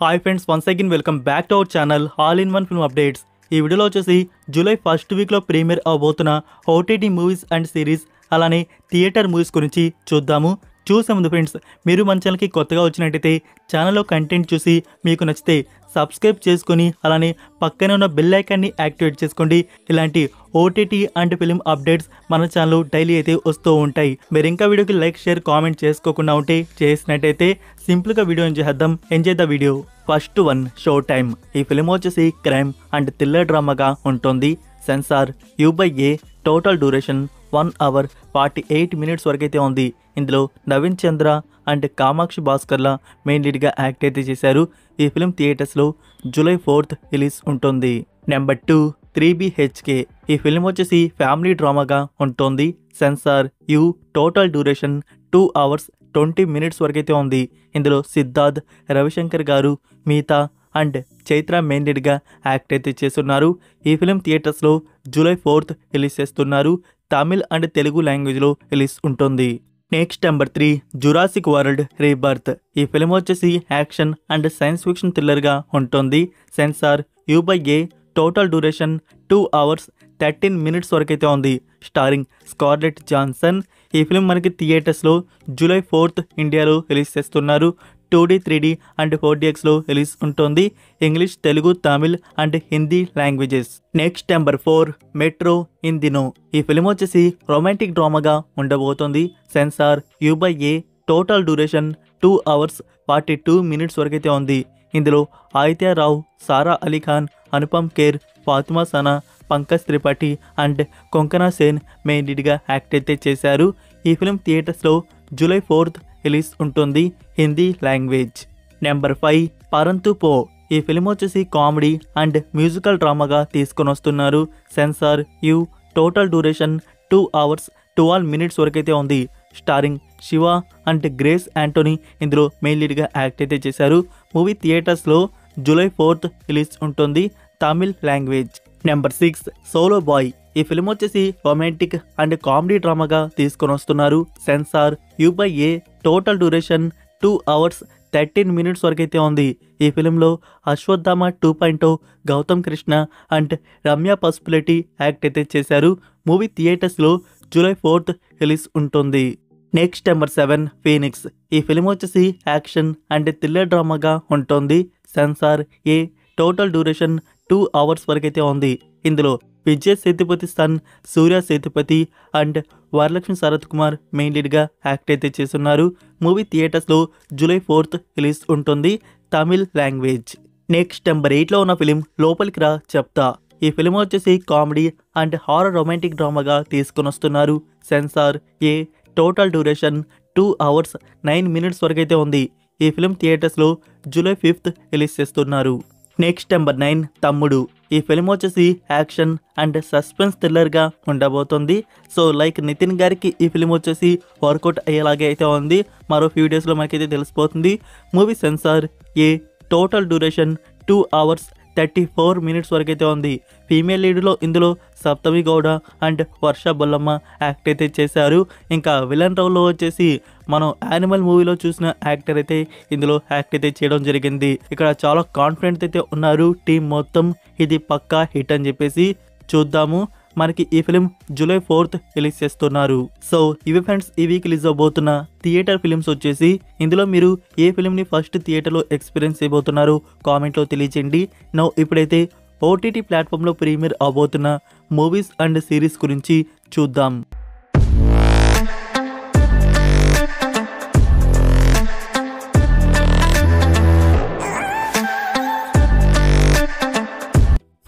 Hi friends, once again welcome back to our channel all in one film updates. ఈ వీడియోలో వచ్చేసి July first వీక్లో premiere అవబోతున్న OTT movies and series అలానే theatre movies గురించి చూద్దాము. చూసే ముందు ఫ్రెండ్స్, మీరు మన ఛానల్కి కొత్తగా వచ్చినట్టయితే ఛానల్లో కంటెంట్ చూసి మీకు నచ్చితే సబ్స్క్రైబ్ చేసుకొని అలానే పక్కనే ఉన్న బెల్ ఐకాన్ని యాక్టివేట్ చేసుకోండి. ఇలాంటి ఓటీటీ అండ్ ఫిల్మ్ అప్డేట్స్ మన ఛానల్లో డైలీ అయితే వస్తూ ఉంటాయి. మీరు ఇంకా వీడియోకి లైక్ షేర్ కామెంట్ చేసుకోకుండా ఉంటే చేసినట్టయితే సింపుల్గా video enjoy the video. First one, show time. ఈ ఫిల్మ్ వచ్చేసి క్రైమ్ అండ్ థ్రిల్లర్ డ్రామాగా ఉంటుంది. Censor U/A, total duration 1 hour 48 minutes వరకైతే ఉంది. ఇందులో నవీన్ చంద్ర అండ్ కామాక్షి భాస్కర్ల మెయిన్ లీడ్గా యాక్ట్ అయితే చేశారు. ఈ ఫిల్మ్ థియేటర్స్లో జూలై 4th రిలీజ్ ఉంటుంది. Number 2, 3BHK. ఈ ఫిల్మ్ వచ్చేసి ఫ్యామిలీ డ్రామాగా ఉంటుంది. Censor U, total duration 2 hours 20 minutes వరకైతే ఉంది. ఇందులో సిద్ధార్థ్, రవిశంకర్ గారు, మీతా అండ్ చైత్ర మెయిన్ లీడ్గా యాక్ట్ అయితే చేస్తున్నారు. ఈ ఫిల్మ్ థియేటర్స్లో జూలై 4th రిలీజ్ చేస్తున్నారు. తమిళ్ అండ్ తెలుగు లాంగ్వేజ్లో రిలీజ్ ఉంటుంది. Next number 3, Jurassic World Rebirth. ఈ ఫిల్మ్ వచ్చేసి యాక్షన్ అండ్ సైన్స్ ఫిక్షన్ థ్రిల్లర్గా ఉంటుంది. Censor U/A, total duration 2 hours 13 minutes వరకైతే ఉంది. Starring Scarlett Johansson. ఈ ఫిల్మ్ మనకి థియేటర్స్లో జూలై 4th ఇండియాలో రిలీజ్ చేస్తున్నారు. 2D, 3D అండ్ 4DXలో రిలీజ్ ఉంటుంది. English, Telugu, Tamil and Hindi languages. Next number 4, Metro in Dino. ఈ ఫిల్మ్ వచ్చేసి రొమాంటిక్ డ్రామాగా ఉండబోతుంది. Censor U/A, total duration 2 hours 42 minutes వరకైతే ఉంది. ఇందులో ఆదిత్య రావు, సారా అలీ ఖాన్, అనుపమ్ ఖేర్, ఫాతిమా సనా, పంకజ్ త్రిపాఠి అండ్ కొంకనా సేన్ మెయిన్ లీడ్గా యాక్ట్ అయితే చేశారు. ఈ ఫిల్మ్ థియేటర్స్లో జూలై 4th రిలీజ్ ఉంటుంది. హిందీ లాంగ్వేజ్. నెంబర్ 5, పరంతు పో. ఈ ఫిల్మ్ వచ్చేసి కామెడీ అండ్ మ్యూజికల్ డ్రామాగా తీసుకొని వస్తున్నారు. Censor U, total duration 2 hours 12 minutes వరకైతే ఉంది. Starring Shiva and Grace Antony ఇందులో మెయిన్ లీడ్గా యాక్ట్ అయితే చేశారు. మూవీ థియేటర్స్లో జూలై 4th రిలీజ్ ఉంటుంది. Tamil language. Number 6, solo boy. ఈ ఫిల్మ్ వచ్చేసి రొమాంటిక్ అండ్ కామెడీ డ్రామాగా తీసుకొని వస్తున్నారు. Censor U/A, total duration 2 hours 13 minutes వరకైతే ఉంది. ఈ ఫిలింలో అశ్వత్థామ 2.0, గౌతమ్ కృష్ణ అండ్ రమ్య పసుపులెట్టి యాక్ట్ అయితే చేశారు. మూవీ థియేటర్స్లో జూలై 4th రిలీజ్ ఉంటుంది. Next number 7, Phoenix. ఈ ఫిలిం వచ్చేసి యాక్షన్ అండ్ థ్రిల్లర్ డ్రామాగా ఉంటుంది. Censor A, total duration 2 hours వరకైతే ఉంది. ఇందులో Vijay Sethupathi son Surya Sethupathi and Varalaxmi Sarath Kumar main లీడ్గా యాక్ట్ అయితే చేస్తున్నారు. మూవీ థియేటర్స్లో జూలై 4th రిలీజ్ ఉంటుంది. తమిళ్ లాంగ్వేజ్. నెక్స్ట్ నెంబర్ 8లో ఉన్న ఫిలిం లోపలికి రా చెప్తా. ఈ ఫిలిం వచ్చేసి కామెడీ అండ్ హారర్ రొమాంటిక్ డ్రామాగా తీసుకొని వస్తున్నారు. Censor A, total duration 2 hours 9 minutes వరకైతే ఉంది. ఈ ఫిలిం థియేటర్స్లో జూలై 5th రిలీజ్ చేస్తున్నారు. నెక్స్ట్ నెంబర్ 9, తమ్ముడు. ఈ ఫిల్మ్ వచ్చేసి యాక్షన్ అండ్ సస్పెన్స్ థ్రిల్లర్గా ఉండబోతుంది. సో లైక్ నితిన్ గారికి ఈ ఫిల్మ్ వచ్చేసి వర్కౌట్ అయ్యేలాగే అయితే ఉంది. మరో ఫ్యూ డేస్లో మనకైతే తెలిసిపోతుంది. Movie censor A, total duration 2 hours 34 minutes వరకైతే ఉంది. ఫీమేల్ లీడ్లో ఇందులో సప్తమి గౌడ అండ్ వర్ష బొల్లమ్మ యాక్ట్ అయితే చేశారు. ఇంకా విలన్ రోల్లో వచ్చేసి మనం యానిమల్ మూవీలో చూసిన యాక్టర్ అయితే ఇందులో యాక్ట్ అయితే చేయడం జరిగింది. ఇక్కడ చాలా కాన్ఫిడెంట్ అయితే ఉన్నారు టీం మొత్తం. ఇది పక్కా హిట్ అని చెప్పేసి చూద్దాము. మనకి ఈ ఫిలిం జూలై 4th రిలీజ్ చేస్తున్నారు. సో ఇవి ఫ్రెండ్స్ ఈ వీక్ రిలీజ్ అవబోతున్న థియేటర్ ఫిలిమ్స్ వచ్చేసి. ఇందులో మీరు ఏ ఫిలింని ఫస్ట్ థియేటర్లో ఎక్స్పీరియన్స్ చేయబోతున్నారు కామెంట్లో తెలియచేయండి. నౌ ఇప్పుడైతే ఓటీటీ ప్లాట్ఫామ్లో ప్రీమియర్ అవబోతున్న మూవీస్ అండ్ సిరీస్ గురించి చూద్దాం.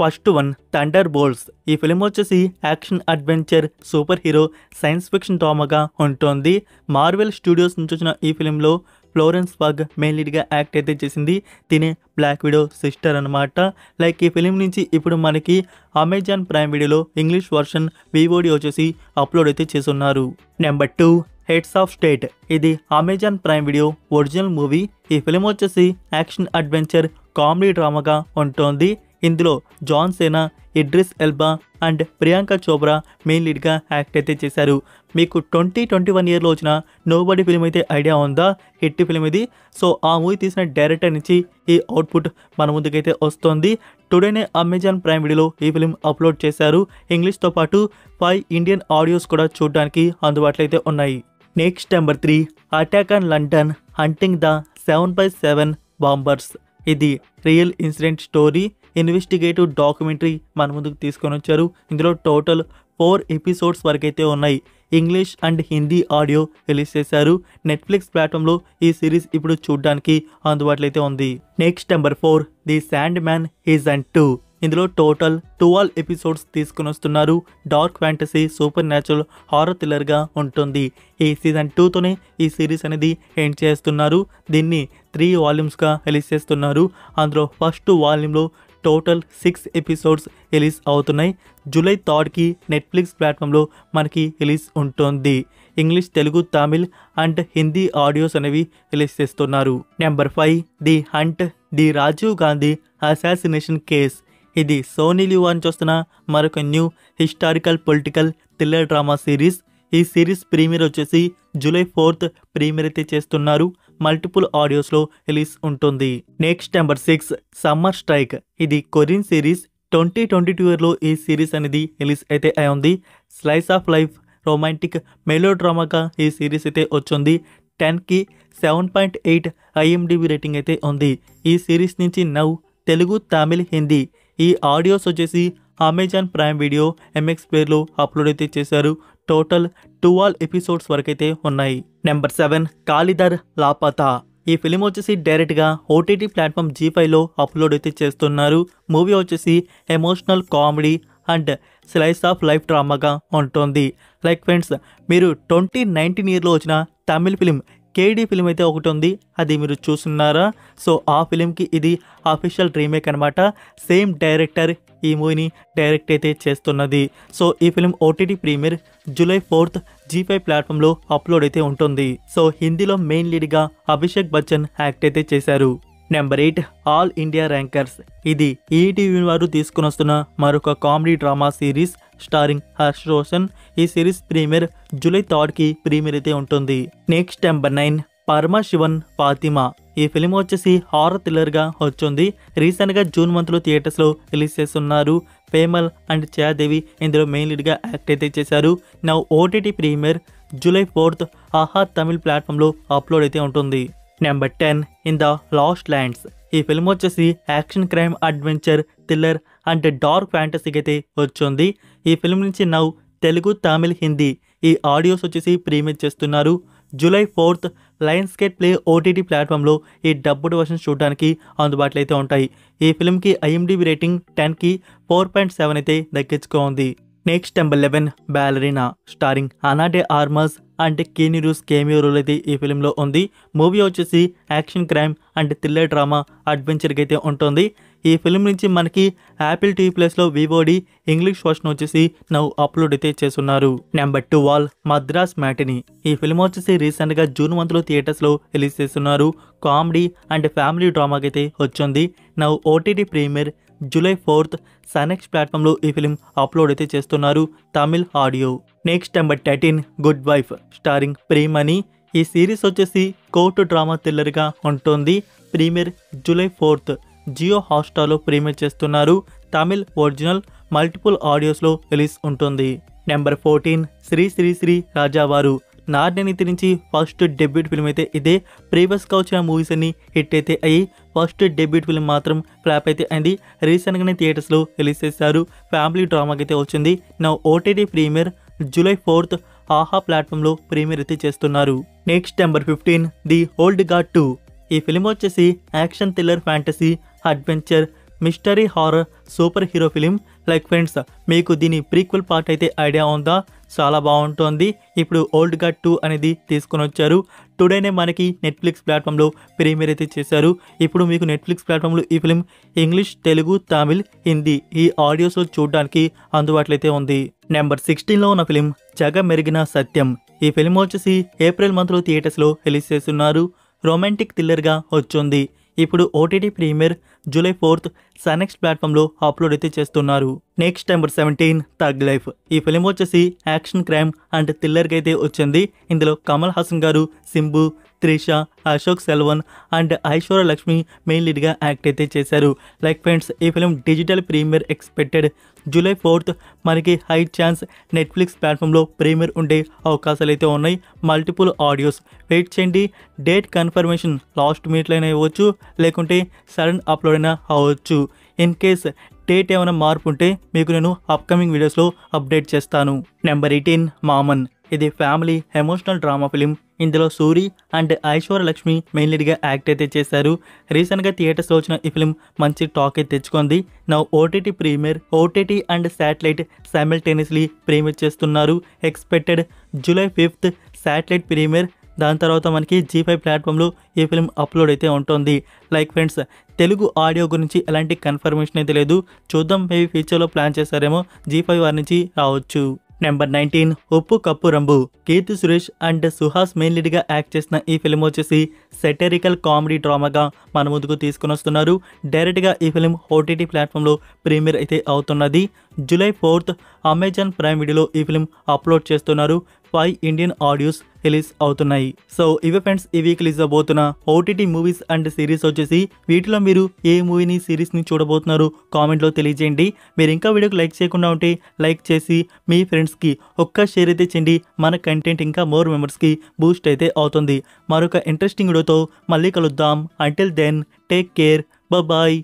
First one, Thunderbolts. ఈ ఫిలిం వచ్చేసి action adventure superhero science fiction డ్రామాగా ఉంటుంది. మార్వెల్ స్టూడియోస్ నుంచి వచ్చిన ఈ ఫిలింలో ఫ్లోరెన్స్ పగ్ మెయిన్ లీడ్గా యాక్ట్ అయితే చేసింది. తినే బ్లాక్ విడో సిస్టర్ అనమాట. లైక్ ఈ ఫిలిం నుంచి ఇప్పుడు మనకి అమెజాన్ ప్రైమ్ వీడియోలో ఇంగ్లీష్ వర్షన్ VOD వచ్చేసి అప్లోడ్ అయితే చేస్తున్నారు. Number 2, Heads of State. ఇది Amazon Prime Video original movie. ఈ ఫిలిం వచ్చేసి యాక్షన్ అడ్వెంచర్ కామెడీ డ్రామాగా ఉంటుంది. ఇందులో John Cena, Idris Elba and Priyanka Chopra main లీడ్గా యాక్ట్ అయితే చేశారు. మీకు 2021 ఇయర్లో వచ్చిన నోబడీ ఫిల్మ్ అయితే ఐడియా ఉందా? హిట్ ఫిల్మ్ ఇది. సో ఆ మూవీ తీసిన డైరెక్టర్ నుంచి ఈ అవుట్పుట్ మన ముందుకైతే వస్తుంది. టుడేనే అమెజాన్ ప్రైమ్ వీడియోలో ఈ ఫిల్మ్ అప్లోడ్ చేశారు. ఇంగ్లీష్తో పాటు 5 ఇండియన్ ఆడియోస్ కూడా చూడడానికి అందుబాటులో అయితే ఉన్నాయి. Next number 3, attack on London hunting the 7/7 bombers. ఇది real incident story investigative documentary మన ముందుకు తీసుకొని వచ్చారు. ఇందులో టోటల్ 4 ఎపిసోడ్స్ వరకైతే ఉన్నాయి. English and Hindi audio release చేశారు. నెట్ఫ్లిక్స్ ప్లాట్ఫామ్లో ఈ సిరీస్ ఇప్పుడు చూడడానికి అందుబాటులో అయితే ఉంది. Next number 4, the Sandman season 2. ఇందులో టోటల్ 12 ఎపిసోడ్స్ తీసుకుని వస్తున్నారు. Dark fantasy supernatural horror థ్రిల్లర్గా ఉంటుంది. ఈ సీజన్ 2తోనే ఈ సిరీస్ అనేది ఎండ్ చేస్తున్నారు. దీన్ని 3 వాల్యూమ్స్గా రిలీజ్ చేస్తున్నారు. అందులో ఫస్ట్ వాల్యూమ్లో టోటల్ 6 ఎపిసోడ్స్ రిలీజ్ అవుతున్నాయి. జూలై 3కి నెట్ఫ్లిక్స్ ప్లాట్ఫామ్లో మనకి రిలీజ్ ఉంటుంది. English, Telugu, Tamil and Hindi audios అనేవి రిలీజ్ చేస్తున్నారు. Number 5, the hunt the Rajiv Gandhi assassination case. ఇది సోనీ లివ్ అని చూస్తున్న మరొక new historical political thriller drama series. ఈ సిరీస్ ప్రీమియర్ వచ్చేసి జూలై 4th ప్రీమియర్ అయితే చేస్తున్నారు. మల్టిపుల్ ఆడియోస్లో రిలీజ్ ఉంటుంది. Next number 6, summer strike. ఇది కొరియన్ సిరీస్. 2022 ఇయర్లో ఈ సిరీస్ అనేది రిలీజ్ అయితే అయింది. Slice of life romantic melodrama ఈ సిరీస్ అయితే వచ్చింది. 10కి 7.8 IMDb రేటింగ్ అయితే ఉంది. ఈ సిరీస్ నుంచి నౌ తెలుగు, తమిళ్, హిందీ ఈ ఆడియోస్ వచ్చేసి అమెజాన్ ప్రైమ్ వీడియో MX ప్లేయర్లో అప్లోడ్ అయితే చేశారు. టోటల్ 12 ఎపిసోడ్స్ వరకైతే ఉన్నాయి. నెంబర్ 7, కాలిదర్ లాపతా. ఈ ఫిలిం వచ్చేసి డైరెక్ట్గా OTT ప్లాట్ఫామ్ G5లో అప్లోడ్ అయితే చేస్తున్నారు. మూవీ వచ్చేసి emotional comedy and slice of life డ్రామాగా ఉంటుంది. లైక్ ఫ్రెండ్స్, మీరు 2019 ఇయర్లో వచ్చిన తమిళ్ ఫిలిం KD ఫిలిం అయితే ఒకటి ఉంది, అది మీరు చూస్తున్నారా? సో ఆ ఫిలింకి ఇది అఫీషియల్ రీమేక్ అనమాట. సేమ్ డైరెక్టర్ ఈ మూవీని డైరెక్ట్ అయితే చేస్తున్నది. సో ఈ film OTT premiere July 4th G5 ప్లాట్ఫామ్లో అప్లోడ్ అయితే ఉంటుంది. సో హిందీలో మెయిన్ లీడ్గా అభిషేక్ బచ్చన్ యాక్ట్ అయితే చేశారు. Number 8, all India rankers. ఇది ఈటీవీ వారు తీసుకుని వస్తున్న మరొక comedy drama series starring Harsh Roshan. ఈ సిరీస్ ప్రీమియర్ జూలై 3కి ప్రీమియర్ అయితే ఉంటుంది. Next number 9, Paramasivan Fathima. ఈ ఫిలిం వచ్చేసి హారర్ థ్రిల్లర్గా వచ్చింది. రీసెంట్గా జూన్ మంత్లో థియేటర్స్లో రిలీజ్ చేస్తున్నారు. ఫేమల్ అండ్ ఛాయాదేవి ఇందులో మెయిన్ లీడ్గా యాక్ట్ అయితే చేశారు. Now OTT premiere July 4th ఆహా తమిళ్ ప్లాట్ఫామ్లో అప్లోడ్ అయితే ఉంటుంది. Number 10, in the lost lands. ఈ ఫిల్మ్ వచ్చేసి action, crime, adventure, thriller and dark ఫ్యాంటసీకి అయితే వచ్చింది. ఈ ఫిల్మ్ నుంచి నౌ తెలుగు, తమిళ్, హిందీ ఈ ఆడియోస్ వచ్చేసి ప్రీమియర్ చేస్తున్నారు. July 4th Lions gate play OTT ప్లాట్ఫామ్లో ఈ డబ్బుడ్ వర్షన్ చూడడానికి అందుబాటులో అయితే ఉంటాయి. ఈ ఫిల్మ్కి IMDb రేటింగ్ 10కి 4.7 అయితే దక్కించుకుంది. Next number 11, Ballerina starring Ana de Armas and Keanu Reeves cameo role అయితే ఈ ఫిలింలో ఉంది. మూవీ వచ్చేసి action, crime and thriller drama అడ్వెంచర్కి అయితే ఉంటుంది. ఈ ఫిలిం నుంచి మనకి యాపిల్ TV Plusలో VOD ఇంగ్లీష్ వర్షన్ వచ్చేసి నౌ అప్లోడ్ అయితే చేస్తున్నారు. Number 12, Madras matinee. ఈ ఫిలిం వచ్చేసి రీసెంట్గా జూన్ మంత్లో థియేటర్స్లో రిలీజ్ చేస్తున్నారు. కామెడీ అండ్ ఫ్యామిలీ డ్రామాకి అయితే వచ్చింది. Now OTT premiere July 4th Sun NXT ప్లాట్ఫామ్లో ఈ ఫిలిం అప్లోడ్ అయితే చేస్తున్నారు. Tamil audio. Next number 13, Good Wife starring Priyamani. ఈ సిరీస్ వచ్చేసి కోర్టు డ్రామా థ్రిల్లర్గా ఉంటుంది. ప్రీమియర్ జూలై 4th జియో హాట్స్టార్లో ప్రీమియర్ చేస్తున్నారు. తమిళ్ ఒరిజినల్ మల్టిపుల్ ఆడియోస్లో రిలీజ్ ఉంటుంది. నెంబర్ 14, శ్రీ శ్రీ శ్రీ రాజావారు. నార్యనీతి నుంచి ఫస్ట్ డెబ్యూట్ ఫిల్మ్ అయితే ఇదే. ప్రీవియస్గా వచ్చిన మూవీస్ అన్ని హిట్ అయితే అయ్యి ఫస్ట్ డెబ్యూట్ ఫిల్మ్ మాత్రం ఫ్లాప్ అయితే అయింది. రీసెంట్గానే థియేటర్స్లో రిలీజ్ చేశారు. ఫ్యామిలీ డ్రామాకి అయితే వచ్చింది. నా OTT ప్రీమియర్ జూలై 4th ఆహా ప్లాట్ఫామ్లో ప్రీమియర్ అయితే చేస్తున్నారు. Next number 15, the old God 2. ఈ ఫిలిం వచ్చేసి action, thriller, fantasy, adventure, mystery, horror super hero film. Like friends, మీకు దీని ప్రీక్వెల్ పార్ట్ అయితే ఐడియా ఉందా? చాలా బాగుంటుంది. ఇప్పుడు ఓల్డ్ గాడ్ 2 అనేది తీసుకొని వచ్చారు. టుడేనే మనకి నెట్ఫ్లిక్స్ ప్లాట్ఫామ్లో ప్రీమియర్ అయితే చేశారు. ఇప్పుడు మీకు నెట్ఫ్లిక్స్ ప్లాట్ఫామ్లో ఈ ఫిలిం ఇంగ్లీష్, తెలుగు, తమిళ్, హిందీ ఈ ఆడియోస్లో చూడడానికి అందుబాటులో అయితే ఉంది. నెంబర్ 16లో ఉన్న ఫిలిం జగమెరిగిన సత్యం. ఈ ఫిలిం వచ్చేసి ఏప్రిల్ మంత్లో థియేటర్స్లో రిలీజ్ చేస్తున్నారు. రొమాంటిక్ థ్రిల్లర్గా వచ్చింది. ఇప్పుడు OTT premier July 4th Sun NXT ప్లాట్ఫామ్లో అప్లోడ్ అయితే చేస్తున్నారు. Next number 17 Thug Life. ఈ ఫిలిం వచ్చేసి యాక్షన్ క్రైమ్ అండ్ థ్రిల్లర్కి అయితే వచ్చింది. ఇందులో కమల్ హాసన్ గారు, సింబు, త్రిష, అశోక్ సెల్వన్ అండ్ ఐశ్వర్య లక్ష్మి మెయిన్ లీడ్గా యాక్ట్ అయితే చేశారు. లైక్ ఫ్రెండ్స్, ఈ film digital premiere expected July 4th. మనకి హై ఛాన్స్ నెట్ఫ్లిక్స్ ప్లాట్ఫామ్లో ప్రీమియర్ ఉండే అవకాశాలు అయితే ఉన్నాయి. మల్టిపుల్ ఆడియోస్ వెయిట్ చేయండి. డేట్ కన్ఫర్మేషన్ లాస్ట్ మినిట్లో అయినా ఇవ్వచ్చు, లేకుంటే సడన్ అప్లోడ్ అయినా అవ్వచ్చు. ఇన్ కేస్ డేట్ ఏమైనా మార్పు ఉంటే మీకు నేను అప్కమింగ్ వీడియోస్లో అప్డేట్ చేస్తాను. నెంబర్ 18 మామన్. ఇది ఫ్యామిలీ ఎమోషనల్ డ్రామా ఫిలిం. ఇందులో సూరి అండ్ ఐశ్వర్య లక్ష్మి మెయిన్ లీడ్గా యాక్ట్ అయితే చేశారు. రీసెంట్గా థియేటర్స్లో వచ్చిన ఈ ఫిలిం మంచి టాక్ అయితే తెచ్చుకుంది. నా OTT premiere, OTT and satellite సైమల్టేనియస్లీ ప్రీమియర్ చేస్తున్నారు. Expected July 5th satellite premiere. దాని తర్వాత మనకి G5 ప్లాట్ఫామ్లో ఈ ఫిలిం అప్లోడ్ అయితే ఉంటుంది. లైక్ ఫ్రెండ్స్, తెలుగు ఆడియో గురించి ఎలాంటి కన్ఫర్మేషన్ అయితే లేదు. చూద్దాం, మేబీ ఫ్యూచర్లో ప్లాన్ చేస్తారేమో. G5 వారి నుంచి రావచ్చు. Number 19 Uppu Kappu Rambu. Keerthy Suresh and Suhas main లీడ్గా యాక్ట్ చేసిన ఈ ఫిలిం వచ్చేసి సెటరికల్ కామెడీ డ్రామాగా మన ముందుకు తీసుకుని వస్తున్నారు. డైరెక్ట్గా ఈ ఫిలిం ఓటీటీ ప్లాట్ఫామ్లో ప్రీమియర్ అయితే అవుతున్నది. జూలై 4th అమెజాన్ ప్రైమ్ వీడియోలో ఈ ఫిలిం అప్లోడ్ చేస్తున్నారు. 5 ఇండియన్ ఆడియోస్ రిలీజ్ అవుతున్నాయి. సో ఇవే ఫ్రెండ్స్, ఈ వీక్ రిలీజ్ అవబోతున్న ఓటీటీ మూవీస్ అండ్ సిరీస్ వచ్చేసి. వీటిలో మీరు ఏ మూవీని, సిరీస్ని చూడబోతున్నారు కామెంట్లో తెలియజేయండి. మీరు ఇంకా వీడియోకి లైక్ చేయకుండా ఉంటే లైక్ చేసి మీ ఫ్రెండ్స్కి ఒక్క షేర్ అయితే చేయండి. మన కంటెంట్ ఇంకా మోర్ మెంబర్స్కి బూస్ట్ అయితే అవుతుంది. మరొక ఇంట్రెస్టింగ్ వీడియోతో మళ్ళీ కలుద్దాం. Until then take care, bye.